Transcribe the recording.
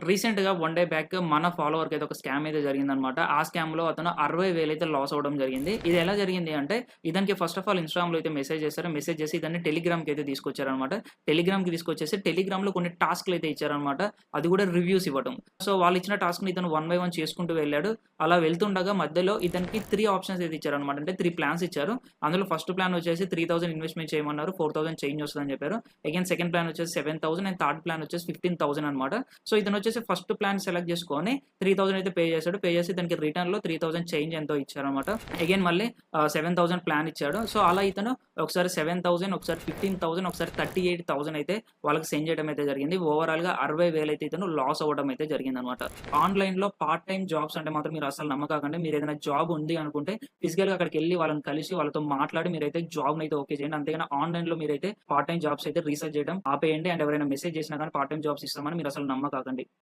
రీసెంట్‌గా one day back మన ఫాలోవర్‌కి అయితే ఒక స్కామ్ అయితే జరిగిందనమాట. ఆ స్కామ్‌లో అతను 60,000 అయితే లాస్ అవ్వడం జరిగింది. ఇది ఎలా జరిగింది అంటే ఇతనికి ఫస్ట్ ఆఫ్ ఆల్ ఇన్‌స్టాగ్రామ్‌లో అయితే మెసేజ్ చేశారు. మెసేజ్ చేసి ఇతన్ని టెలిగ్రామ్‌కి అయితే తీసుకొచ్చారనమాట. టెలిగ్రామ్‌కి తీసుకొచ్చేసి టెలిగ్రామ్‌లో కొన్ని టాస్క్‌లు అయితే ఇచ్చారనమాట. అది కూడా రివ్యూస్ ఇవ్వటం. సో, వాళ్ళు ఇచ్చిన టాస్క్‌ని ఇతను వన్ బై వన్ చేసుకుంటూ వెళ్ళాడు. అలా వెళ్తుండగా మధ్యలో ఇతనికి 3 ఆప్షన్స్ అయితే ఇచ్చారనమాట. అంటే 3 ప్లాన్స్ ఇచ్చారు. అందులో ఫస్ట్ ప్లాన్ వచ్చేసి 3,000 ఇన్వెస్ట్‌మెంట్ చేయమన్నారు. 4,000 చేంజ్ వస్తదని చెప్పారు. అగైన్ సెకండ్ ప్లాన్ వచ్చేసి 7,000 అండ్ థర్డ్ ప్లాన్ వచ్చేసి 15,000 అనమాట. సో, ఇతనొచ్చేసి ఫస్ట్ ప్లాన్ సెలెక్ట్ చేసుకొని 3,000 అయితే పే చేసాడు. పే చేసి దానికి రిటర్న్‌లో 3,000 చేంజ్ ఎంతో ఇచ్చారనమాట. అగైన్ మళ్ళీ 7,000 ప్లాన్ ఇచ్చాడు. సో, అలా ఇతను ఒకసారి 7,000, ఒకసారి 15,000, ఒకసారి 38,000 అయితే వాళ్ళకి సెండ్ చేయడం అయితే జరిగింది. ఓవరాల్‌గా 60,000 అయితే ఇతను లాస్ అవ్వడం అయితే జరిగిందనమాట. ఆన్‌లైన్‌లో పార్ట్ టైమ్ జాబ్స్ అంటే మాత్రం మీరు అసలు నమ్మకండి. మీరేదైనా జాబ్ ఉంది అనుకుంటే ఫిజికల్‌గా అక్కడికెళ్లి వాళ్ళని కలిసి వాళ్ళతో మాట్లాడి మీరైతే జాబ్‌నైతే ఓకే చేయండి. అంతేగాని ఆన్‌లైన్‌లో మీరైతే పార్ట్ టైమ్ జాబ్స్ అయితే రీసెర్చ్ చేయడం ఆపేయండి. అండ్ ఎవరైనా మెసేజ్ చేసినా గాని పార్ట్ టైమ్ జాబ్స్ ఇస్తామని మీరసలు నమ్మకాకండి.